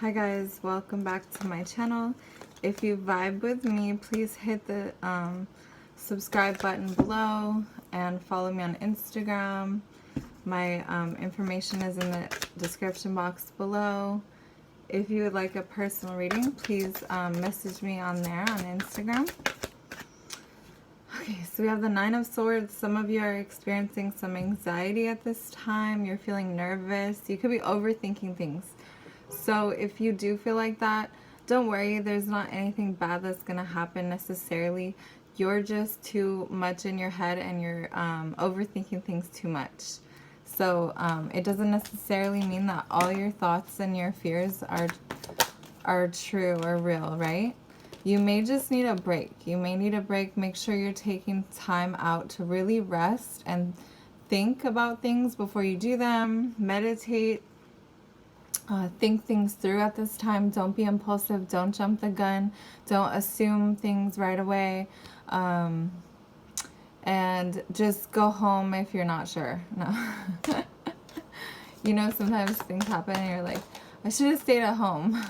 Hi guys, welcome back to my channel. If you vibe with me, please hit the subscribe button below and follow me on Instagram. My information is in the description box below. If you would like a personal reading, please message me on there on Instagram. Okay, so we have the Nine of Swords. Some of you are experiencing some anxiety at this time. You're feeling nervous. You could be overthinking things. So if you do feel like that, don't worry. There's not anything bad that's going to happen necessarily. You're just too much in your head and you're overthinking things too much. So it doesn't necessarily mean that all your thoughts and your fears are true or real, right? You may just need a break. You may need a break. Make sure you're taking time out to really rest and think about things before you do them. Meditate. Think things through at this time. Don't be impulsive. Don't jump the gun. Don't assume things right away. And just go home if you're not sure. No. You know, sometimes things happen and you're like, I should have stayed at home.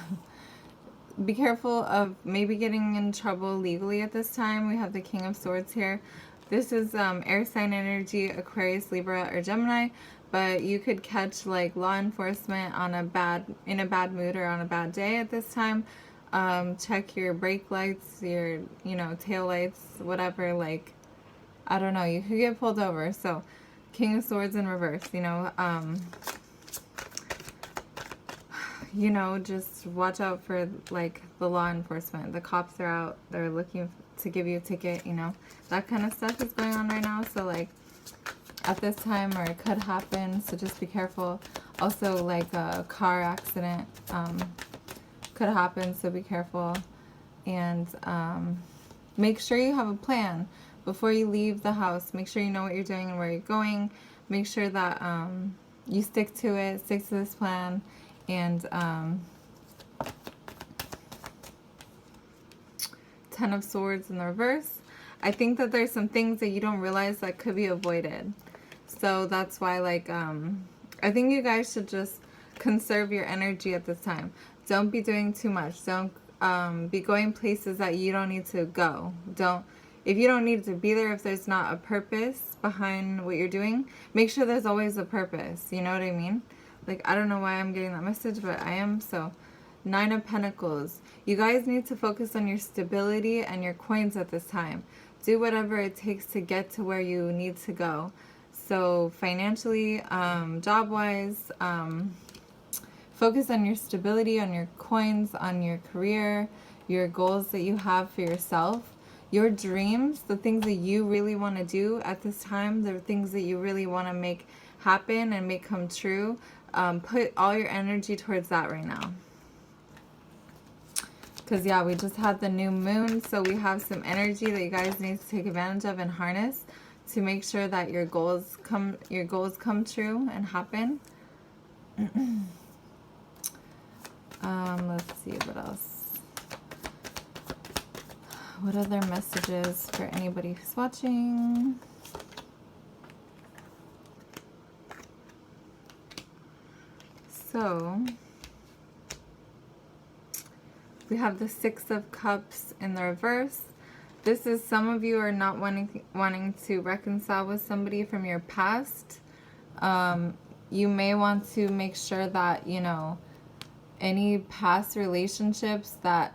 Be careful of maybe getting in trouble legally at this time. We have the King of Swords here. This is air sign energy, Aquarius, Libra, or Gemini. But you could catch like law enforcement on in a bad mood or on a bad day at this time. Check your brake lights, your tail lights, whatever. Like, I don't know, you could get pulled over. So King of Swords in reverse. Just watch out for like the law enforcement. The cops are out. They're looking to give you a ticket. That kind of stuff is going on right now. So like, at this time, or it could happen, so just be careful. Also, like a car accident could happen, so be careful. And make sure you have a plan before you leave the house. Make sure you know what you're doing and where you're going. Make sure that you stick to it, stick to this plan. And Ten of Swords in the reverse. I think that there's some things that you don't realize that could be avoided. So that's why, like, I think you guys should just conserve your energy at this time. Don't be doing too much. Don't be going places that you don't need to go. If you don't need to be there, if there's not a purpose behind what you're doing, make sure there's always a purpose. You know what I mean? Like, I don't know why I'm getting that message, but I am. So, Nine of Pentacles. You guys need to focus on your stability and your coins at this time. Do whatever it takes to get to where you need to go. So financially, job-wise, focus on your stability, on your coins, on your career, your goals that you have for yourself, your dreams, the things that you really want to do at this time, the things that you really want to make happen and make come true. Put all your energy towards that right now. Because, yeah, we just had the new moon, so we have some energy that you guys need to take advantage of and harness to make sure that your goals come true and happen. Let's see what else. What other messages for anybody who's watching? So we have the Six of Cups in the reverse. This is some of you are not wanting to reconcile with somebody from your past. You may want to make sure that, any past relationships that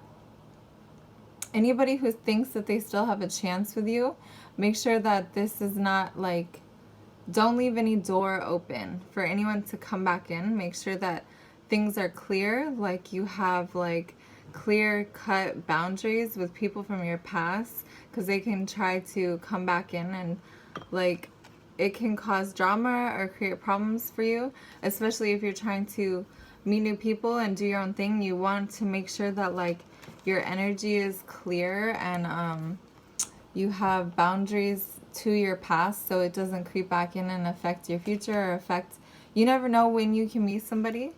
anybody who thinks that they still have a chance with you, make sure that this is not like, don't leave any door open for anyone to come back in. Make sure that things are clear, like you have like clear-cut boundaries with people from your past, because they can try to come back in and like it can cause drama or create problems for you, especially if you're trying to meet new people and do your own thing. You want to make sure that like your energy is clear and you have boundaries to your past so it doesn't creep back in and affect your future or you never know when you can meet somebody.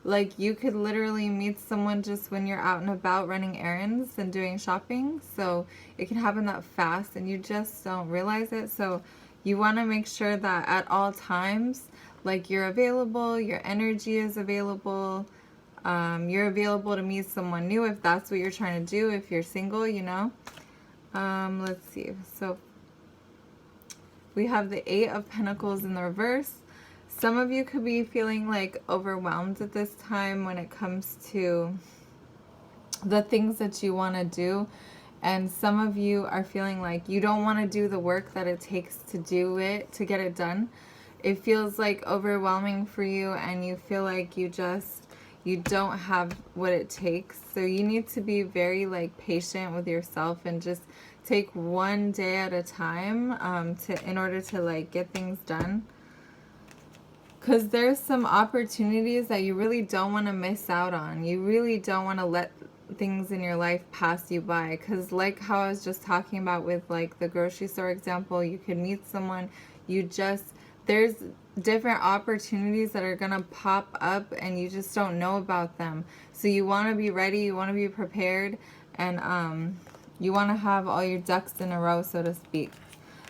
Like, you could literally meet someone just when you're out and about running errands and doing shopping. So it can happen that fast and you just don't realize it. So you want to make sure that at all times, like, you're available, your energy is available, You're available to meet someone new if that's what you're trying to do, if you're single, you know. Let's see. So we have the 8 of Pentacles in the reverse. Some of you could be feeling like overwhelmed at this time when it comes to the things that you want to do. And some of you are feeling like you don't want to do the work that it takes to do it, to get it done. It feels like overwhelming for you, and you feel like you don't have what it takes. So you need to be very like patient with yourself and just take one day at a time in order to like get things done. Because there's some opportunities that you really don't want to miss out on. You really don't want to let things in your life pass you by. Because like how I was just talking about with like the grocery store example, you could meet someone, there's different opportunities that are going to pop up and you just don't know about them. So you want to be ready, you want to be prepared, and you want to have all your ducks in a row, so to speak.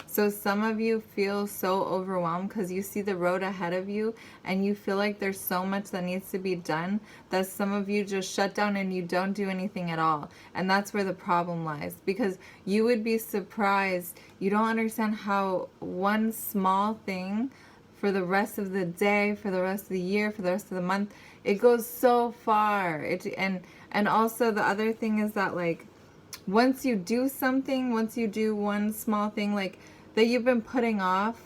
So some of you feel so overwhelmed because you see the road ahead of you and you feel like there's so much that needs to be done that some of you just shut down and you don't do anything at all. And that's where the problem lies, because you would be surprised. You don't understand how one small thing for the rest of the day, for the rest of the year, for the rest of the month, it goes so far. And also the other thing is that like once you do something, once you do one small thing like that you've been putting off,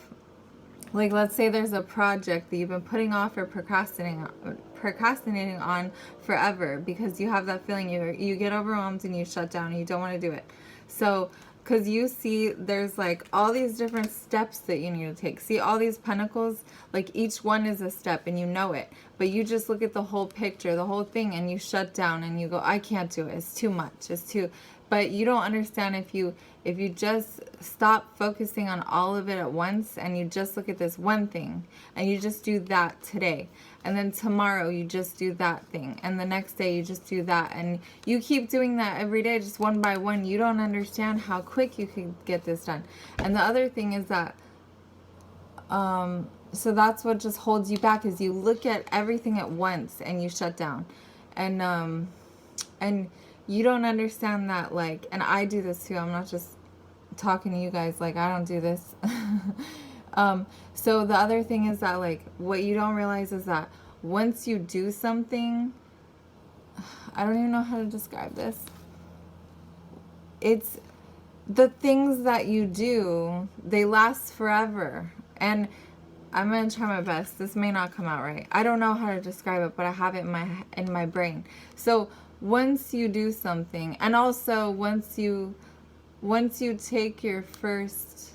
like let's say there's a project that you've been putting off or procrastinating on forever because you have that feeling you get overwhelmed and you shut down and you don't want to do it. So because you see there's like all these different steps that you need to take. See all these pentacles, like each one is a step and you know it, but you just look at the whole picture, the whole thing, and you shut down and you go, I can't do it, it's too much, it's too. But you don't understand if you just stop focusing on all of it at once and you just look at this one thing and you just do that today. And then tomorrow you just do that thing. And the next day you just do that. And you keep doing that every day, just one by one. You don't understand how quick you can get this done. And the other thing is that, so that's what just holds you back, is you look at everything at once and you shut down. And you don't understand that, like, and I do this too. I'm not just talking to you guys, like, I don't do this. So the other thing is that, like, what you don't realize is that once you do something, I don't even know how to describe this. It's the things that you do, they last forever. And I'm going to try my best. This may not come out right. I don't know how to describe it, but I have it in my brain. So once you do something, and also once you take your first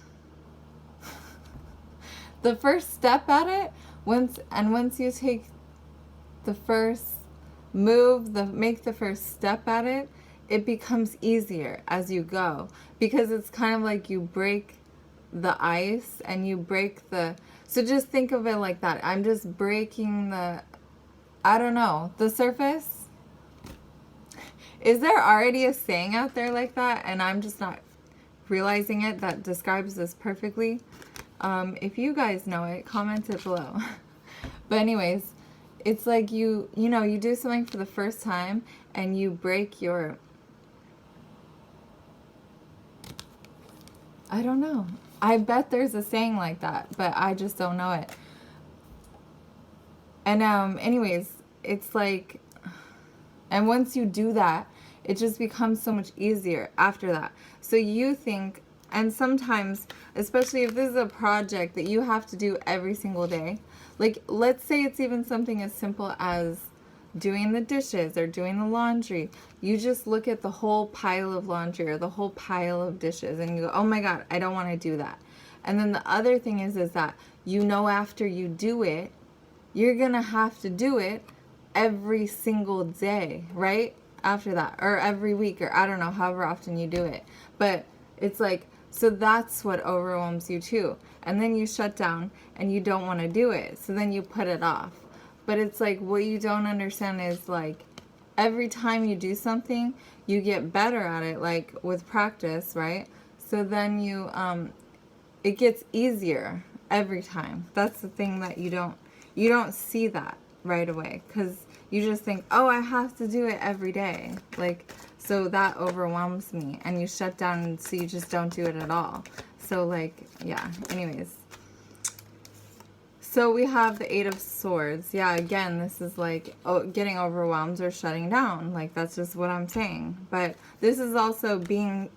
the first step at it, once you take the first move, make the first step at it, it becomes easier as you go, because it's kind of like you break the ice and you break so just think of it like that. I'm just breaking the surface. Is there already a saying out there like that and I'm just not realizing it that describes this perfectly? If you guys know it, comment it below. But anyways, it's like you do something for the first time and you break your, I don't know. I bet there's a saying like that, but I just don't know it. And anyways, it's like, and once you do that, it just becomes so much easier after that. So you think, and sometimes, especially if this is a project that you have to do every single day, like let's say it's even something as simple as doing the dishes or doing the laundry. You just look at the whole pile of laundry or the whole pile of dishes and you go, oh my God, I don't want to do that. And then the other thing is that after you do it, you're going to have to do it every single day, right? After that, or every week, or I don't know, however often you do it. But it's like, so that's what overwhelms you too. And then you shut down and you don't want to do it. So then you put it off. But it's like, what you don't understand is like, every time you do something, you get better at it, like with practice, right? So then it gets easier every time. That's the thing that you don't see that right away, because you just think, oh, I have to do it every day. Like, so that overwhelms me. And you shut down, so you just don't do it at all. So, like, yeah, anyways. So we have the Eight of Swords. Yeah, again, this is like getting overwhelmed or shutting down. Like, that's just what I'm saying. But this is also being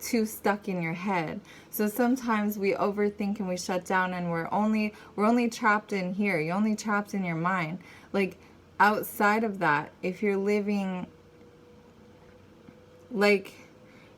too stuck in your head. So sometimes we overthink and we shut down, and we're only trapped in here. You're only trapped in your mind. Like, outside of that, if you're living, like,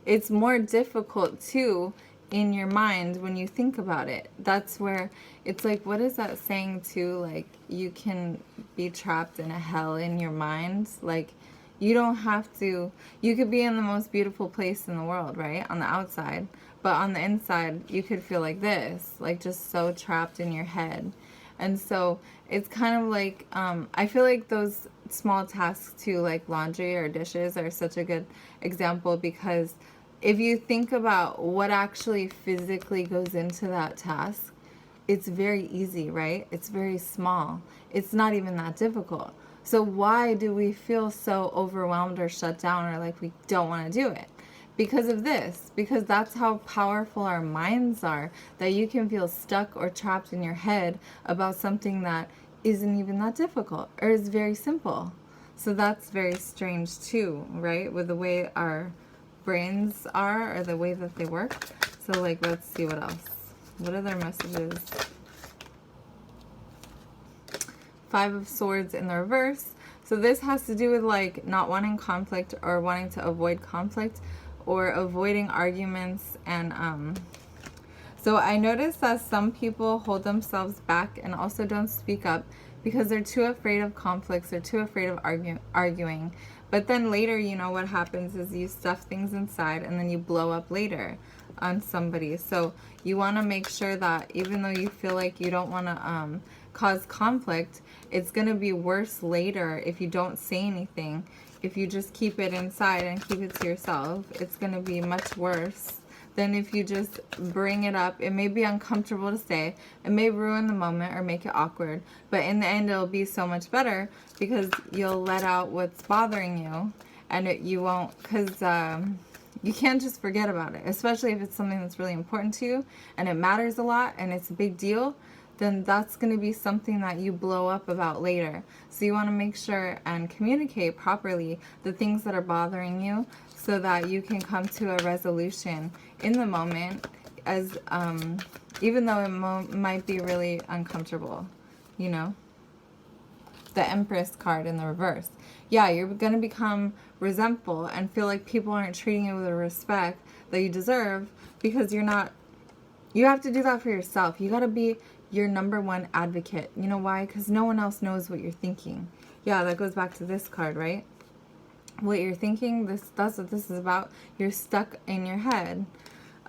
it's more difficult too in your mind when you think about it. That's where it's like, what is that saying too? Like, you can be trapped in a hell in your mind. Like, you don't have to, you could be in the most beautiful place in the world, right? On the outside. But on the inside, you could feel like this, like just so trapped in your head. And so it's kind of like, I feel like those small tasks too, like laundry or dishes, are such a good example, because if you think about what actually physically goes into that task, it's very easy, right? It's very small. It's not even that difficult. So why do we feel so overwhelmed or shut down, or like we don't want to do it? Because of this. Because that's how powerful our minds are, that you can feel stuck or trapped in your head about something that isn't even that difficult or is very simple. So that's very strange too, right? With the way our brains are, or the way that they work. So, like, let's see what else. What are their messages? Five of Swords in the reverse. So this has to do with like not wanting conflict, or wanting to avoid conflict, or avoiding arguments. And so I noticed that some people hold themselves back and also don't speak up because they're too afraid of conflicts, or too afraid of arguing. But then later, you know, what happens is you stuff things inside, and then you blow up later on somebody. So you want to make sure that even though you feel like you don't want to cause conflict, it's going to be worse later if you don't say anything. If you just keep it inside and keep it to yourself, it's going to be much worse than if you just bring it up. It may be uncomfortable to say. It may ruin the moment or make it awkward. But in the end, it'll be so much better, because you'll let out what's bothering you. And you won't, because you can't just forget about it. Especially if it's something that's really important to you, and it matters a lot, and it's a big deal. Then that's going to be something that you blow up about later. So you want to make sure and communicate properly the things that are bothering you, so that you can come to a resolution in the moment, as even though it might be really uncomfortable, you know. The Empress card in the reverse. Yeah, you're going to become resentful and feel like people aren't treating you with the respect that you deserve, because you're not. You have to do that for yourself. You got to be your #1 advocate. You know why? Because no one else knows what you're thinking. Yeah, that goes back to this card, right? What you're thinking, that's what this is about. You're stuck in your head.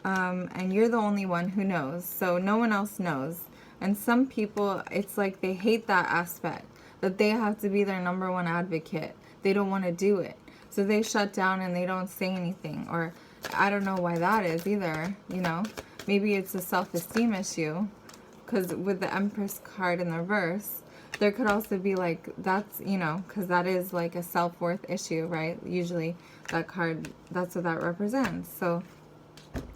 And you're the only one who knows. So no one else knows. And some people, it's like they hate that aspect, that they have to be their #1 advocate. They don't want to do it. So they shut down and they don't say anything. Or I don't know why that is either, you know. Maybe it's a self-esteem issue. Because with the Empress card in the reverse, there could also be like, that's, you know, because that is like a self-worth issue, right? Usually that card, that's what that represents. So,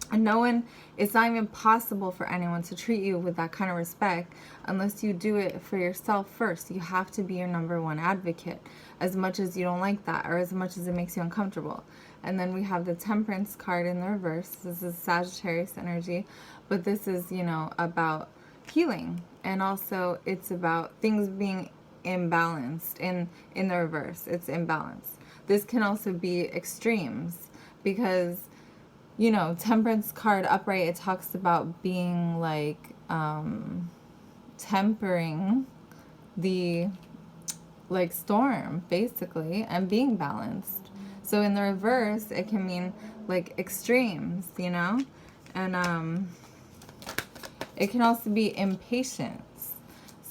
and no one, it's not even possible for anyone to treat you with that kind of respect unless you do it for yourself first. You have to be your #1 advocate, as much as you don't like that, or as much as it makes you uncomfortable. And then we have the Temperance card in the reverse. This is Sagittarius energy, but this is, you know, about healing, and also it's about things being imbalanced. In the reverse, it's imbalance. This can also be extremes, because, you know, Temperance card upright, it talks about being like tempering the like storm, basically, and being balanced. So in the reverse, it can mean like extremes, you know. And it can also be impatience,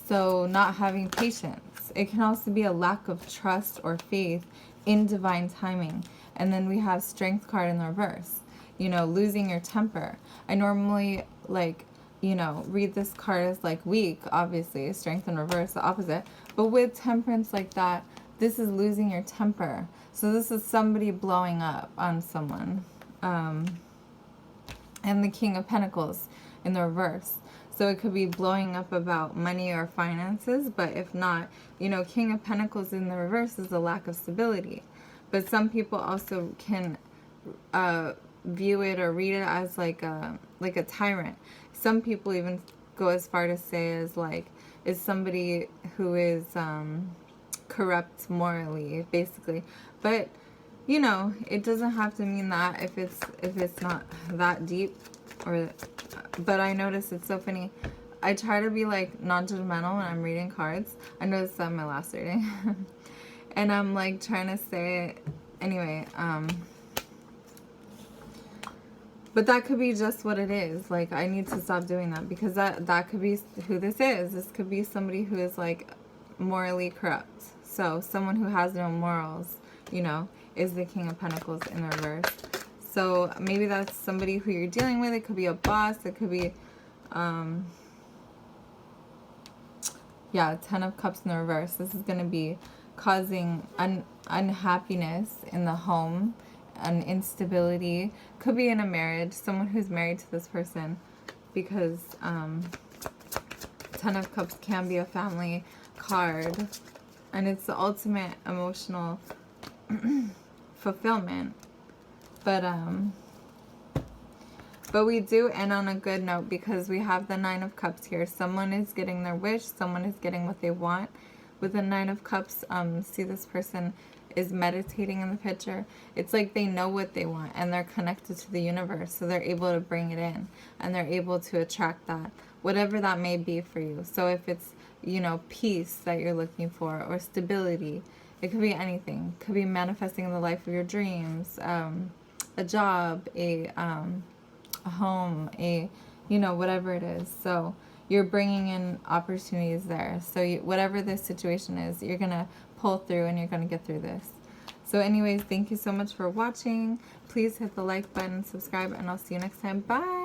so not having patience. It can also be a lack of trust or faith in divine timing. And then we have Strength card in the reverse, you know, losing your temper. I normally like you know, read this card as like weak, obviously, strength in reverse, the opposite. But with temperance like that, this is losing your temper. So this is somebody blowing up on someone. And the King of Pentacles in the reverse. So it could be blowing up about money or finances, but if not, you know, King of Pentacles in the reverse is a lack of stability. But some people also can view it or read it as like a tyrant. Some people even go as far to say as like, is somebody who is corrupt morally, basically. But you know, it doesn't have to mean that if it's not that deep. Or but I notice it's so funny. I try to be like non-judgmental when I'm reading cards. I noticed that in my last reading. And I'm like trying to say anyway, but that could be just what it is. Like, I need to stop doing that, because that could be who this is. This could be somebody who is like morally corrupt. So someone who has no morals, you know, is the King of Pentacles in the reverse. So maybe that's somebody who you're dealing with. It could be a boss. It could be, yeah, 10 of Cups in the reverse. This is going to be causing unhappiness in the home, an instability. Could be in a marriage, someone who's married to this person, because 10 of Cups can be a family card, and it's the ultimate emotional fulfillment. But we do end on a good note, because we have the 9 of Cups here. Someone is getting their wish. Someone is getting what they want. With the 9 of Cups, see, this person is meditating in the picture. It's like they know what they want, and they're connected to the universe, so they're able to bring it in, and they're able to attract that, whatever that may be for you. So if it's, you know, peace that you're looking for, or stability, it could be anything. It could be manifesting the life of your dreams, a job, a home, you know, whatever it is. So you're bringing in opportunities there. So whatever this situation is, you're going to pull through, and you're going to get through this. So anyways, thank you so much for watching. Please hit the like button, subscribe, and I'll see you next time. Bye!